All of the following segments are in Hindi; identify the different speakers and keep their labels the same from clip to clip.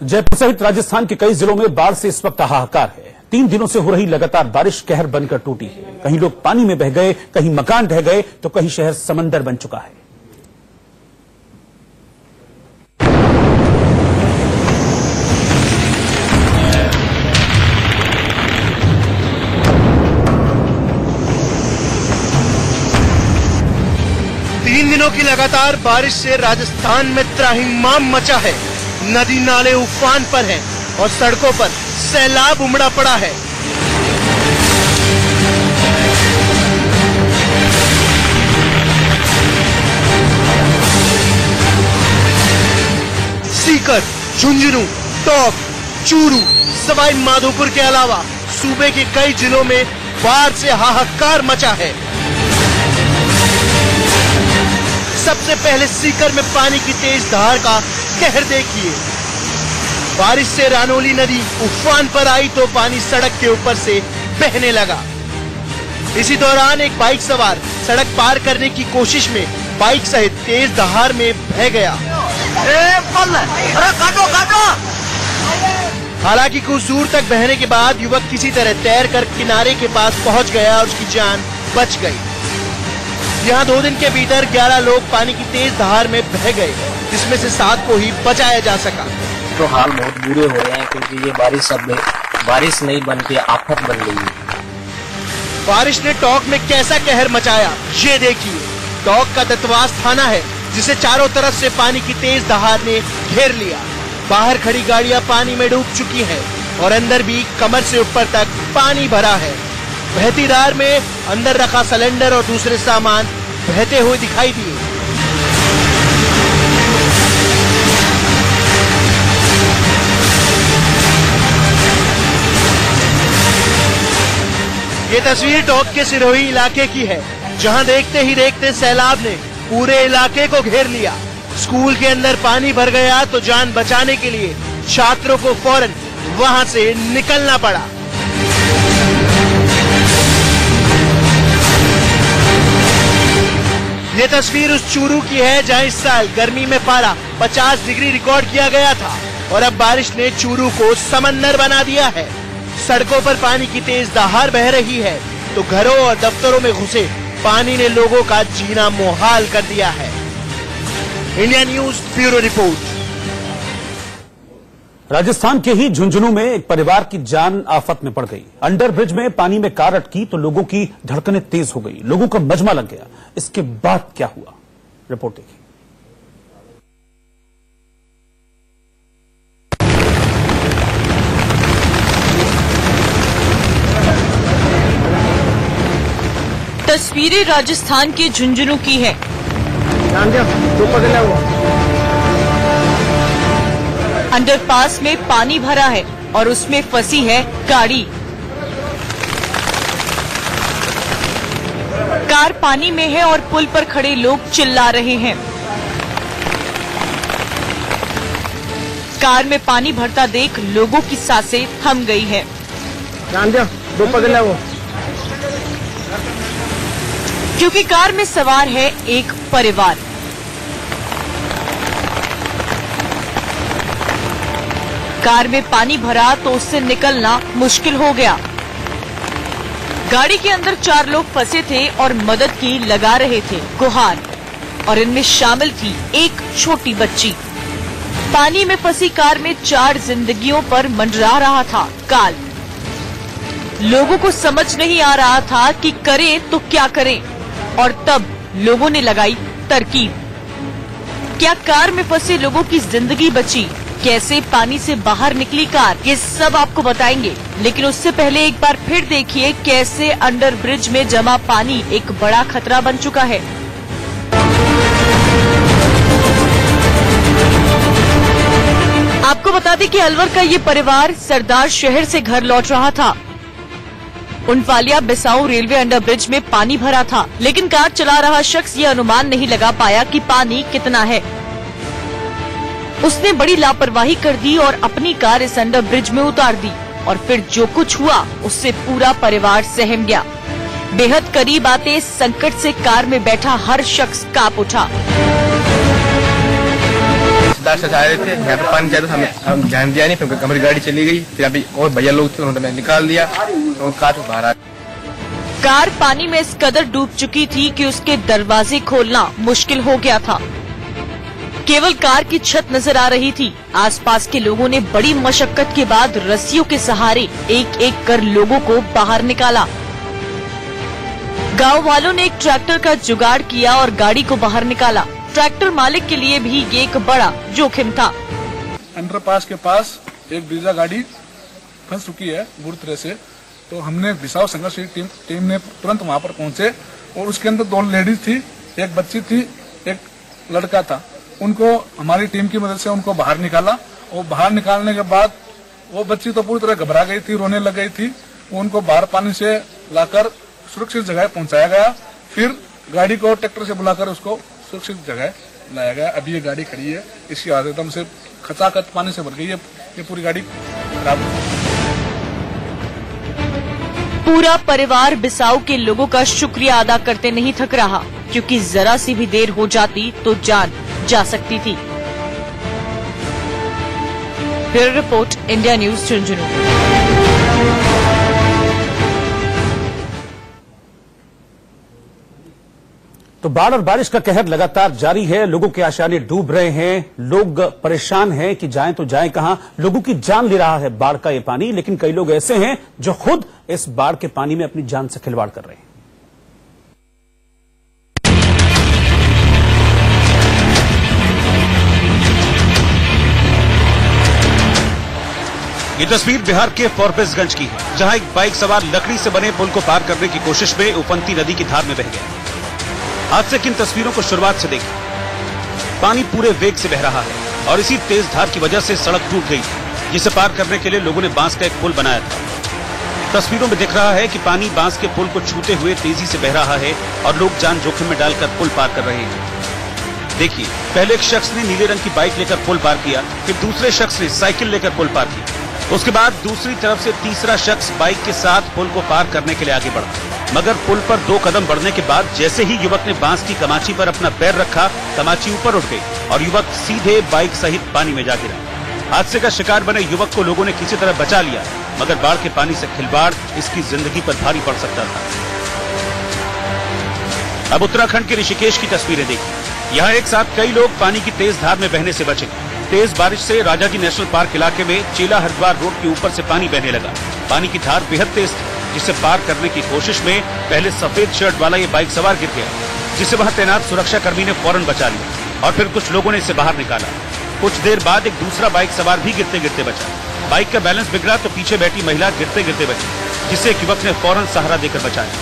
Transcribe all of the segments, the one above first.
Speaker 1: जयपुर सहित राजस्थान के कई जिलों में बाढ़ से इस वक्त हाहाकार है। 3 दिनों से हो रही लगातार बारिश कहर बनकर टूटी है। कहीं लोग पानी में बह गए, कहीं मकान ढह गए, तो कहीं शहर समंदर बन चुका है।
Speaker 2: तीन दिनों की लगातार बारिश से राजस्थान में त्राहिमाम मचा है। नदी नाले उफान पर हैं और सड़कों पर सैलाब उमड़ा पड़ा है। सीकर, झुंझुनू, टोंक, चूरू, सवाई माधोपुर के अलावा सूबे के कई जिलों में बाढ़ से हाहाकार मचा है। सबसे पहले सीकर में पानी की तेज धार का कहर देखिए। बारिश से रानोली नदी उफान पर आई तो पानी सड़क के ऊपर से बहने लगा। इसी दौरान एक बाइक सवार सड़क पार करने की कोशिश में बाइक सहित तेज धार में बह गया। हालांकि कुछ दूर तक बहने के बाद युवक किसी तरह तैरकर किनारे के पास पहुंच गया और उसकी जान बच गई। यहाँ 2 दिन के भीतर 11 लोग पानी की तेज धार में बह गए, जिसमें से 7 को ही बचाया जा सका।
Speaker 3: तो हाल बहुत बुरे हो रहे हैं क्योंकि ये बारिश नहीं बन के आफत बन गई है।
Speaker 2: बारिश ने टोंक में कैसा कहर मचाया ये देखिए। टोंक का दत्तवास थाना है जिसे चारों तरफ से पानी की तेज धार ने घेर लिया। बाहर खड़ी गाड़ियां पानी में डूब चुकी हैं और अंदर भी कमर से ऊपर तक पानी भरा है। बहती धार में अंदर रखा सिलेंडर और दूसरे सामान बहते हुए दिखाई दिए। ये तस्वीर टोंक के सिरोही इलाके की है, जहां देखते ही देखते सैलाब ने पूरे इलाके को घेर लिया। स्कूल के अंदर पानी भर गया तो जान बचाने के लिए छात्रों को फौरन वहां से निकलना पड़ा। ये तस्वीर उस चूरू की है जहां इस साल गर्मी में पारा 50 डिग्री रिकॉर्ड किया गया था और अब बारिश ने चूरू को समंदर बना दिया है। सड़कों पर पानी की तेज दहाड़ बह रही है तो घरों और दफ्तरों में घुसे पानी ने लोगों का जीना मुहाल कर दिया है। India news bureau report.
Speaker 1: Rajasthan के ही झुंझुनू में एक परिवार की जान आफत में पड़ गई। अंडर ब्रिज में पानी में कार अटकी तो लोगों की धड़कनें तेज हो गई, लोगों का मजमा लग गया। इसके बाद क्या हुआ, रिपोर्ट देखिए।
Speaker 4: तस्वीरें राजस्थान के झुंझुनू की है। अंडरपास में पानी भरा है और उसमें फंसी है गाड़ी। कार पानी में है और पुल पर खड़े लोग चिल्ला रहे हैं। कार में पानी भरता देख लोगों की सांसें थम गई है। क्योंकि कार में सवार है एक परिवार। कार में पानी भरा तो उससे निकलना मुश्किल हो गया। गाड़ी के अंदर 4 लोग फंसे थे और मदद की लगा रहे थे गुहार, और इनमें शामिल थी एक छोटी बच्ची। पानी में फंसी कार में 4 जिंदगियों पर मंडरा रहा था काल। लोगों को समझ नहीं आ रहा था कि करें तो क्या करें, और तब लोगों ने लगाई तरकीब। क्या कार में फंसे लोगों की जिंदगी बची? कैसे पानी से बाहर निकली कार? ये सब आपको बताएंगे, लेकिन उससे पहले एक बार फिर देखिए कैसे अंडर ब्रिज में जमा पानी एक बड़ा खतरा बन चुका है। आपको बता दें कि अलवर का ये परिवार सरदार शहर से घर लौट रहा था। उनफालिया बिसाऊ रेलवे अंडर ब्रिज में पानी भरा था, लेकिन कार चला रहा शख्स ये अनुमान नहीं लगा पाया कि पानी कितना है। उसने बड़ी लापरवाही कर दी और अपनी कार इस अंडर ब्रिज में उतार दी, और फिर जो कुछ हुआ उससे पूरा परिवार सहम गया। बेहद करीब आते संकट से कार में बैठा हर शख्स कांप उठा।
Speaker 5: रिश्तेदार से जा रहे थे, यहाँ पे पानी ज्यादा था, हम ध्यान दिया नहीं, फिर हमारी गाड़ी चली गई। फिर यहाँ पे और भैया लोग थे, उन्होंने निकाल दिया तो कार बाहर आ।
Speaker 4: कार पानी में इस कदर डूब चुकी थी कि उसके दरवाजे खोलना मुश्किल हो गया था। केवल कार की छत नजर आ रही थी। आसपास के लोगों ने बड़ी मशक्कत के बाद रस्सियों के सहारे एक एक कर लोगों को बाहर निकाला। गांव वालों ने एक ट्रैक्टर का जुगाड़ किया और गाड़ी को बाहर निकाला। ट्रैक्टर मालिक के लिए भी ये एक बड़ा जोखिम था।
Speaker 6: अंडरपास के पास एक ब्रीजा गाड़ी फंस चुकी है बुरी तरह से, तो हमने बिसाव संघर्ष टीम ने तुरंत वहां पर पहुंचे और उसके अंदर 2 लेडीज थी, एक बच्ची थी, एक लड़का था। उनको हमारी टीम की मदद से उनको बाहर निकाला और बाहर निकालने के बाद वो बच्ची तो पूरी तरह घबरा गई थी, रोने लग गई थी। उनको बाहर पानी से लाकर सुरक्षित जगह पहुंचाया गया। फिर गाड़ी को ट्रैक्टर से बुलाकर उसको सुरक्षित जगह लाया गया। अभी ये गाड़ी खड़ी है, इसकी हालत एकदम से खचाखच पानी से भर गई है, ये पूरी गाड़ी खराब हो गई।
Speaker 4: पूरा परिवार बिसाऊ के लोगों का शुक्रिया अदा करते नहीं थक रहा, क्योंकि जरा सी भी देर हो जाती तो जान जा सकती थी। Bureau report, India news, Jhunjhunu.
Speaker 1: तो बाढ़ और बारिश का कहर लगातार जारी है। लोगों के आशाने डूब रहे हैं, लोग परेशान हैं कि जाएं तो जाएं कहां। लोगों की जान ले रहा है बाढ़ का ये पानी, लेकिन कई लोग ऐसे हैं जो खुद इस बाढ़ के पानी में अपनी जान से खिलवाड़ कर रहे हैं। ये तस्वीर बिहार के फॉरबिसगंज की है, जहां एक बाइक सवार लकड़ी से बने पुल को पार करने की कोशिश में उफनती नदी की धार में बह गया। हादसे की इन तस्वीरों को शुरुआत से देखिए। पानी पूरे वेग से बह रहा है और इसी तेज धार की वजह से सड़क टूट गई, जिसे पार करने के लिए लोगों ने बांस का एक पुल बनाया था। तस्वीरों में दिख रहा है कि पानी बांस के पुल को छूते हुए तेजी से बह रहा है और लोग जान जोखिम में डालकर पुल पार कर रहे हैं। देखिए, पहले एक शख्स ने नीले रंग की बाइक लेकर पुल पार किया, फिर दूसरे शख्स ने साइकिल लेकर पुल पार किया। उसके बाद दूसरी तरफ से तीसरा शख्स बाइक के साथ पुल को पार करने के लिए आगे बढ़ा, मगर पुल पर 2 कदम बढ़ने के बाद जैसे ही युवक ने बांस की कमाची पर अपना पैर रखा, कमाची ऊपर उठ गई और युवक सीधे बाइक सहित पानी में जा गिरा। हादसे का शिकार बने युवक को लोगों ने किसी तरह बचा लिया, मगर बाढ़ के पानी से खिलवाड़ इसकी जिंदगी पर भारी पड़ सकता था। अब उत्तराखंड के ऋषिकेश की तस्वीरें देखिए। यहाँ एक साथ कई लोग पानी की तेज धार में बहने से बचे। तेज बारिश से राजाजी नेशनल पार्क इलाके में चेला हरिद्वार रोड के ऊपर से पानी बहने लगा। पानी की धार बेहद तेज थी, जिसे पार करने की कोशिश में पहले सफेद शर्ट वाला ये बाइक सवार गिर गया, जिसे वहां तैनात सुरक्षा कर्मी ने फौरन बचा लिया और फिर कुछ लोगों ने इसे बाहर निकाला। कुछ देर बाद एक दूसरा बाइक सवार भी गिरते गिरते बचा। बाइक का बैलेंस बिगड़ा तो पीछे बैठी महिला गिरते गिरते बची, जिसे एक युवक ने फौरन सहारा देकर बचाया।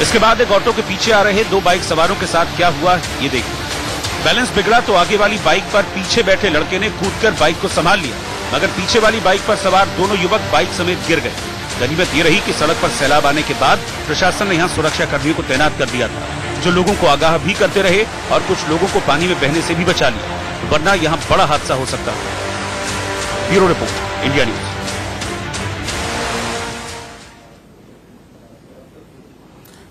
Speaker 1: इसके बाद एक ऑटो के पीछे आ रहे 2 बाइक सवारों के साथ क्या हुआ ये देखिए। बैलेंस बिगड़ा तो आगे वाली बाइक पर पीछे बैठे लड़के ने कूदकर बाइक को संभाल लिया, मगर पीछे वाली बाइक पर सवार दोनों युवक बाइक समेत गिर गए। गनीमत ये रही कि सड़क पर सैलाब आने के बाद प्रशासन ने यहाँ सुरक्षा कर्मियों को तैनात कर दिया था, जो लोगों को आगाह भी करते रहे और कुछ लोगों को पानी में बहने से भी बचा लिया, वरना यहाँ बड़ा हादसा हो सकता था। Bureau report, India news.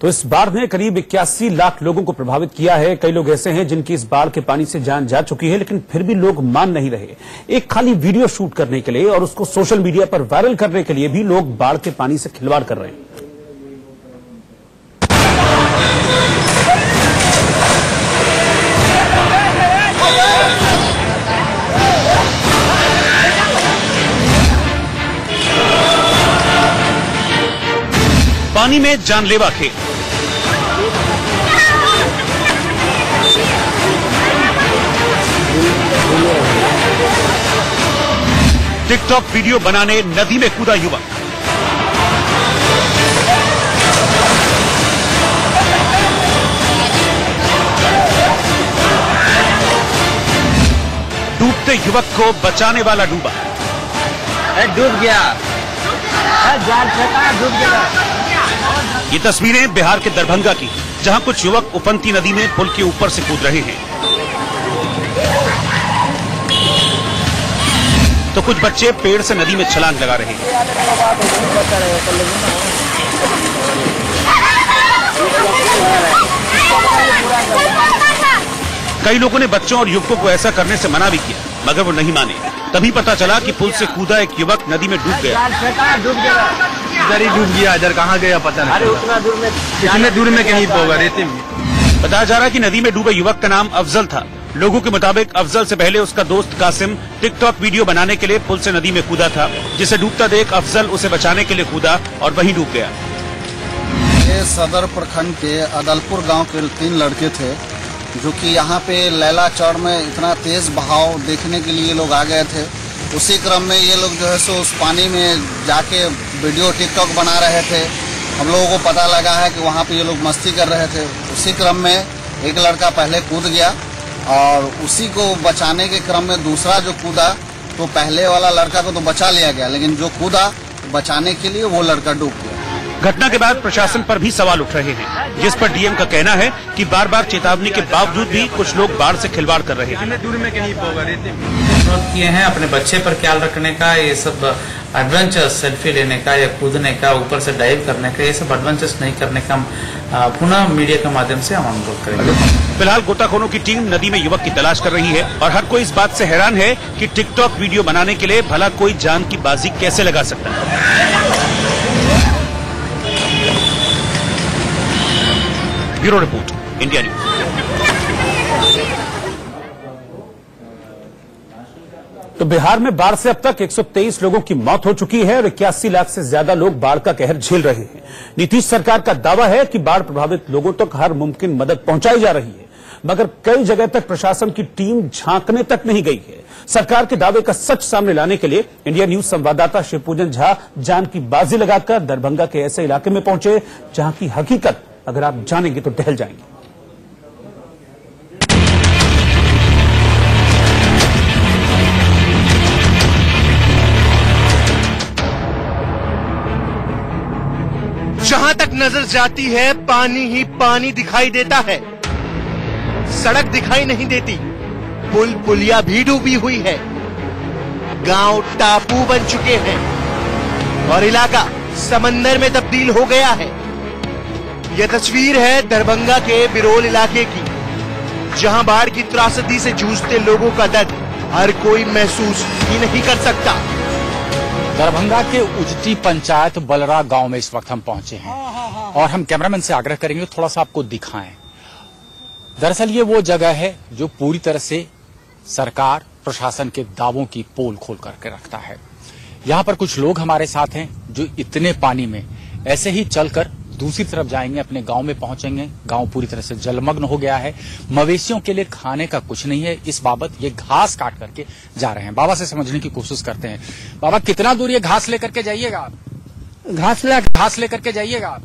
Speaker 1: तो इस बाढ़ ने करीब 81 लाख लोगों को प्रभावित किया है। कई लोग ऐसे हैं जिनकी इस बाढ़ के पानी से जान जा चुकी है, लेकिन फिर भी लोग मान नहीं रहे। एक खाली वीडियो शूट करने के लिए और उसको सोशल मीडिया पर वायरल करने के लिए भी लोग बाढ़ के पानी से खिलवाड़ कर रहे हैं। पानी में जानलेवा खेल। टिकटॉक वीडियो बनाने नदी में कूदा युवक। डूबते युवक को बचाने वाला डूबा।
Speaker 3: डूब गया, जाल फेंका, डूब गया।
Speaker 1: ये तस्वीरें बिहार के दरभंगा की, जहां कुछ युवक उफनती नदी में पुल के ऊपर से कूद रहे हैं, तो कुछ बच्चे पेड़ से नदी में छलांग लगा रहे हैं। कई लोगों ने बच्चों और युवकों को ऐसा करने से मना भी किया, मगर वो नहीं माने। तभी पता चला कि पुल से कूदा एक युवक नदी में डूब गया।
Speaker 5: इधर ही डूब गया, इधर कहाँ गया पता नहीं। इतने दूर में कहीं होगा, रेते में।
Speaker 1: बताया जा रहा है कि नदी में डूबे युवक का नाम अफजल था। लोगों के मुताबिक अफजल से पहले उसका दोस्त कासिम टिकटॉक वीडियो बनाने के लिए पुल से नदी में कूदा था, जिसे डूबता देख अफजल उसे बचाने के लिए कूदा और वहीं डूब गया।
Speaker 7: ये सदर प्रखंड के अदलपुर गांव के 3 लड़के थे, जो कि यहाँ पे लैला चौड़ में इतना तेज बहाव देखने के लिए लोग आ गए थे। उसी क्रम में ये लोग जो है सो उस पानी में जाके वीडियो टिकटॉक बना रहे थे। हम लोगों को पता लगा है कि वहाँ पे ये लोग मस्ती कर रहे थे। उसी क्रम में एक लड़का पहले कूद गया और उसी को बचाने के क्रम में दूसरा जो कूदा, तो पहले वाला लड़का को तो बचा लिया गया, लेकिन जो कूदा बचाने के लिए वो लड़का डूब गया।
Speaker 1: घटना के बाद प्रशासन पर भी सवाल उठ रहे हैं, जिस पर डीएम का कहना है कि बार बार चेतावनी के बावजूद भी कुछ लोग बाढ़ से खिलवाड़ कर रहे हैं।
Speaker 5: दूर में कहीं होगा, रेते में।
Speaker 8: किए हैं अपने बच्चे पर ख्याल रखने का, ये सब एडवेंचर सेल्फी लेने का या कूदने का, ऊपर से डाइव करने का, ये सब एडवेंचर्स नहीं करने का पुनः मीडिया के माध्यम से हम अनुरोध करेंगे।
Speaker 1: फिलहाल गोताखोरों की टीम नदी में युवक की तलाश कर रही है और हर कोई इस बात से हैरान है कि टिकटॉक वीडियो बनाने के लिए भला कोई जान की बाजी कैसे लगा सकता है। Bureau report, India news.
Speaker 9: तो बिहार में बाढ़ से अब तक 123 लोगों की मौत हो चुकी है और 81 लाख से ज्यादा लोग बाढ़ का कहर झेल रहे हैं। नीतीश सरकार का दावा है कि बाढ़ प्रभावित लोगों तक हर मुमकिन मदद पहुंचाई जा रही है, मगर कई जगह तक प्रशासन की टीम झांकने तक नहीं गई है। सरकार के दावे का सच सामने लाने के लिए इंडिया न्यूज संवाददाता शिवपूजन झा जान की बाजी लगाकर दरभंगा के ऐसे इलाके में पहुंचे जहां की हकीकत अगर आप जानेंगे तो दहल जाएंगे।
Speaker 2: जहां तक नजर जाती है पानी ही पानी दिखाई देता है, सड़क दिखाई नहीं देती, पुल पुलिया भी डूबी हुई है, गांव टापू बन चुके हैं और इलाका समंदर में तब्दील हो गया है। यह तस्वीर है दरभंगा के बिरोल इलाके की, जहां बाढ़ की त्रासदी से जूझते लोगों का दर्द हर कोई महसूस ही नहीं कर सकता।
Speaker 10: दरभंगा के उजटी पंचायत बलरा गांव में इस वक्त हम पहुंचे हैं और हम कैमरामैन से आग्रह करेंगे थोड़ा सा आपको दिखाएं। दरअसल ये वो जगह है जो पूरी तरह से सरकार प्रशासन के दावों की पोल खोल करके रखता है। यहाँ पर कुछ लोग हमारे साथ हैं जो इतने पानी में ऐसे ही चलकर दूसरी तरफ जाएंगे, अपने गांव में पहुंचेंगे। गांव पूरी तरह से जलमग्न हो गया है, मवेशियों के लिए खाने का कुछ नहीं है। इस बाबत ये घास काट करके जा रहे हैं। बाबा से समझने की कोशिश करते हैं। बाबा, कितना दूर ये घास लेकर के जाइएगा आप?
Speaker 11: घास लेकर के जाइएगा आप?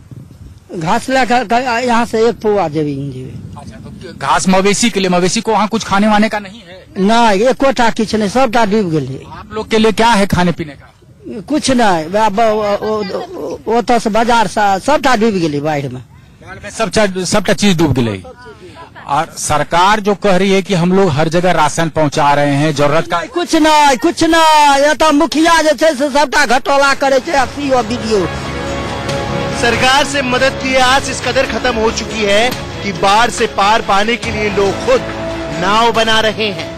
Speaker 11: घास लेकर यहाँ से 1 पौवा जमीन जी।
Speaker 10: अच्छा, तो घास मवेशी के लिए, मवेशी को वहाँ कुछ खाने वाने का नहीं है?
Speaker 11: नहीं, एकोटा किछ नहीं, सबटा डूब गए।
Speaker 10: आप लोग के लिए क्या है खाने पीने का?
Speaker 11: कुछ नहीं, ओत से बाजार सबटा डूब गई बाढ़ में।
Speaker 10: सबटा चीज डूब गई। और सरकार जो कह रही है कि हम लोग हर जगह राशन पहुंचा रहे हैं, जरूरत का
Speaker 11: कुछ नहीं। ये तो मुखिया जो है सबटा घटोला करे वीडियो।
Speaker 2: सरकार से मदद की आस इस कदर खत्म हो चुकी है कि बाढ़ से पार पाने के लिए लोग खुद नाव बना रहे हैं।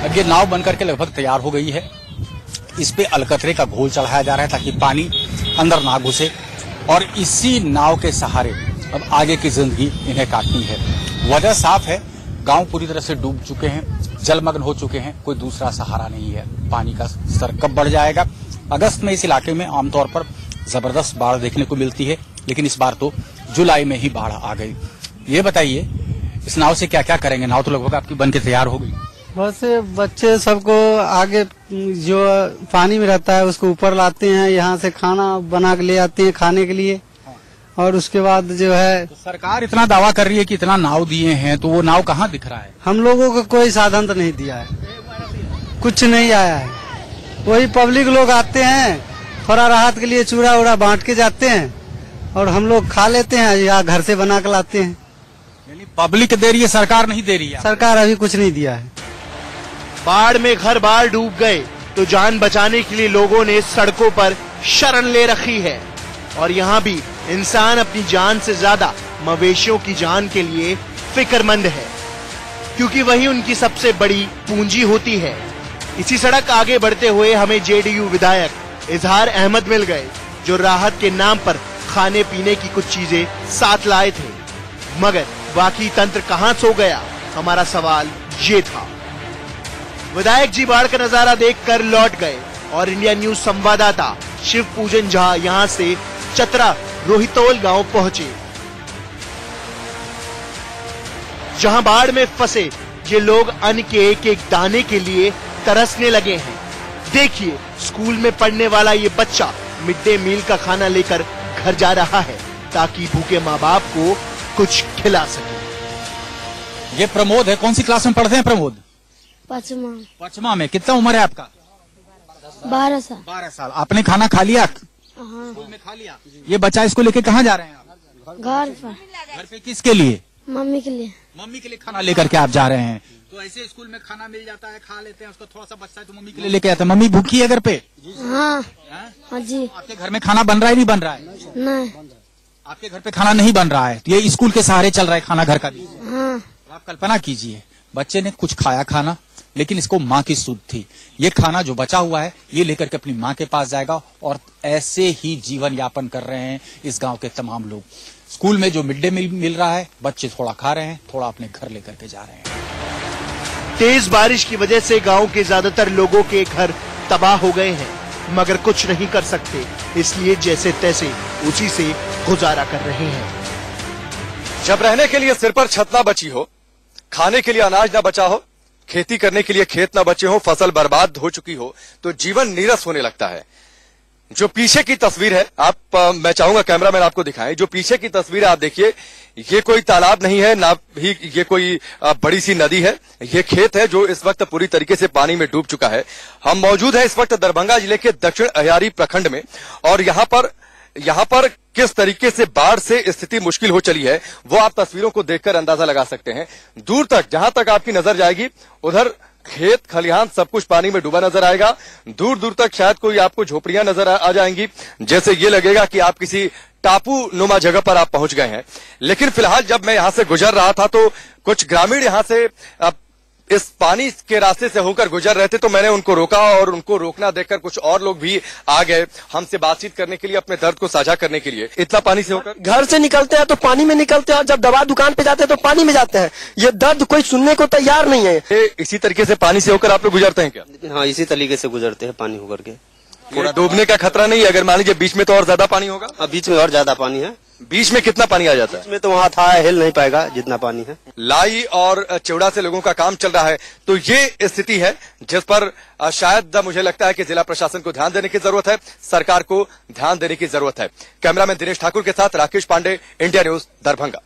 Speaker 10: अब ये नाव बनकर के लगभग तैयार हो गई है। इस पे अलकतरे का घोल चढ़ाया जा रहा है ताकि पानी अंदर ना घुसे और इसी नाव के सहारे अब आगे की जिंदगी इन्हें काटनी है। वजह साफ है, गांव पूरी तरह से डूब चुके हैं, जलमग्न हो चुके हैं, कोई दूसरा सहारा नहीं है। पानी का स्तर कब बढ़ जाएगा? अगस्त में इस इलाके में आमतौर पर जबरदस्त बाढ़ देखने को मिलती है, लेकिन इस बार तो जुलाई में ही बाढ़ आ गई। ये बताइए, इस नाव से क्या क्या करेंगे? नाव तो लगभग आपकी बन के तैयार हो गई।
Speaker 11: बस बच्चे सबको आगे जो पानी में रहता है उसको ऊपर लाते हैं, यहाँ से खाना बना के ले आते हैं खाने के लिए, और उसके बाद जो है
Speaker 10: तो सरकार इतना दावा कर रही है कि इतना नाव दिए हैं, तो वो नाव कहाँ दिख रहा है?
Speaker 11: हम लोगों को कोई साधन तो नहीं दिया है, कुछ नहीं आया है। वही पब्लिक लोग आते हैं, थोड़ा राहत के लिए चूड़ा उड़ा बांट के जाते हैं और हम लोग खा लेते हैं या घर से बना के लाते हैं।
Speaker 10: यानी पब्लिक दे रही है, सरकार नहीं दे रही है?
Speaker 11: सरकार अभी कुछ नहीं दिया है।
Speaker 2: बाढ़ में घर बार डूब गए तो जान बचाने के लिए लोगों ने सड़कों पर शरण ले रखी है और यहाँ भी इंसान अपनी जान से ज्यादा मवेशियों की जान के लिए फिक्रमंद है। क्योंकि वही उनकी सबसे बड़ी पूंजी होती है। इसी सड़क आगे बढ़ते हुए हमें जेडीयू विधायक इजहार अहमद मिल गए, जो राहत के नाम पर खाने पीने की कुछ चीजें साथ लाए थे। मगर बाकी तंत्र कहां सो गया, हमारा सवाल ये था। विधायक जी बाढ़ का नजारा देखकर लौट गए और इंडिया न्यूज संवाददाता शिव पूजन झा यहां से चतरा रोहितोल गांव पहुंचे, जहां बाढ़ में फंसे ये लोग अन्न के एक एक दाने के लिए तरसने लगे हैं। देखिए, स्कूल में पढ़ने वाला ये बच्चा मिड डे मील का खाना लेकर घर जा रहा है ताकि भूखे माँ बाप को कुछ खिला सके।
Speaker 10: ये प्रमोद है, कौन सी क्लास में पढ़ते हैं प्रमोद? पचमा में। कितना उम्र है आपका?
Speaker 12: 12 साल।
Speaker 10: 12 साल। आपने खाना खा लिया? स्कूल में खा लिया। ये बच्चा इसको लेके कहाँ जा रहे हैं आप?
Speaker 12: घर पर।
Speaker 10: घर पे किसके लिए?
Speaker 12: मम्मी के लिए।
Speaker 10: मम्मी के लिए खाना लेकर के आप जा रहे हैं। तो ऐसे स्कूल में खाना मिल जाता है, खा लेते हैं, उसको थोड़ा सा बचता है तो मम्मी के लिए लेके आते हैं। मम्मी भूखी है घर पे?
Speaker 12: हाँ जी।
Speaker 10: आपके घर में खाना बन रहा है नहीं बन रहा है?
Speaker 12: नहीं,
Speaker 10: आपके घर पे खाना नहीं बन रहा है, तो ये स्कूल के सहारे चल रहा है खाना घर का भी।
Speaker 12: हाँ।
Speaker 10: तो आप कल्पना कीजिए, बच्चे ने कुछ खाया खाना, लेकिन इसको माँ की सुध थी। ये खाना जो बचा हुआ है ये लेकर के अपनी माँ के पास जाएगा और ऐसे ही जीवन यापन कर रहे हैं इस गांव के तमाम लोग। स्कूल में जो मिड डे मील मिल रहा है, बच्चे थोड़ा खा रहे हैं, थोड़ा अपने घर लेकर के जा रहे हैं।
Speaker 2: तेज बारिश की वजह से गांव के ज्यादातर लोगों के घर तबाह हो गए हैं, मगर कुछ नहीं कर सकते, इसलिए जैसे तैसे उसी से गुजारा कर रहे हैं।
Speaker 13: जब रहने के लिए सिर पर छत ना बची हो, खाने के लिए अनाज ना बचा हो, खेती करने के लिए खेत ना बचे हो, फसल बर्बाद हो चुकी हो, तो जीवन नीरस होने लगता है। जो पीछे की तस्वीर है, मैं चाहूंगा कैमरामैन आपको दिखाएं, जो पीछे की तस्वीर है आप देखिए, ये कोई तालाब नहीं है, ना ही ये कोई बड़ी सी नदी है, ये खेत है जो इस वक्त पूरी तरीके से पानी में डूब चुका है। हम मौजूद हैं इस वक्त दरभंगा जिले के दक्षिण अहियारी प्रखंड में, और यहाँ पर किस तरीके से बाढ़ से स्थिति मुश्किल हो चली है वो आप तस्वीरों को देखकर अंदाजा लगा सकते हैं। दूर तक जहां तक आपकी नजर जाएगी उधर खेत खलिहान सब कुछ पानी में डूबा नजर आएगा। दूर दूर तक शायद कोई आपको झोपड़ियां नजर आ जाएंगी, जैसे ये लगेगा कि आप किसी टापू नुमा जगह पर आप पहुंच गए हैं। लेकिन फिलहाल जब मैं यहां से गुजर रहा था तो कुछ ग्रामीण यहां से इस पानी के रास्ते से होकर गुजर रहे थे, तो मैंने उनको रोका और उनको रोकना देखकर कुछ और लोग भी आ गए हमसे बातचीत करने के लिए, अपने दर्द को साझा करने के लिए। इतना पानी से होकर
Speaker 14: घर से निकलते हैं तो पानी में निकलते हैं, और जब दवा दुकान पे जाते हैं तो पानी में जाते हैं। ये दर्द कोई सुनने को तैयार नहीं है।
Speaker 13: इसी तरीके से पानी से होकर आप लोग गुजरते हैं क्या?
Speaker 15: हाँ, इसी तरीके से गुजरते हैं पानी होकर के।
Speaker 13: थोड़ा डूबने का खतरा नहीं है? अगर मान लीजिए बीच में तो और ज्यादा पानी होगा।
Speaker 15: बीच में और ज्यादा पानी है।
Speaker 13: बीच में कितना पानी आ जाता है?
Speaker 15: बीच में तो वहाँ था, हिल नहीं पाएगा जितना पानी है।
Speaker 13: लाई और चौड़ा से लोगों का काम चल रहा है, तो ये स्थिति है जिस पर शायद मुझे लगता है कि जिला प्रशासन को ध्यान देने की जरूरत है, सरकार को ध्यान देने की जरूरत है। कैमरामैन दिनेश ठाकुर के साथ राकेश पांडे, इंडिया न्यूज, दरभंगा।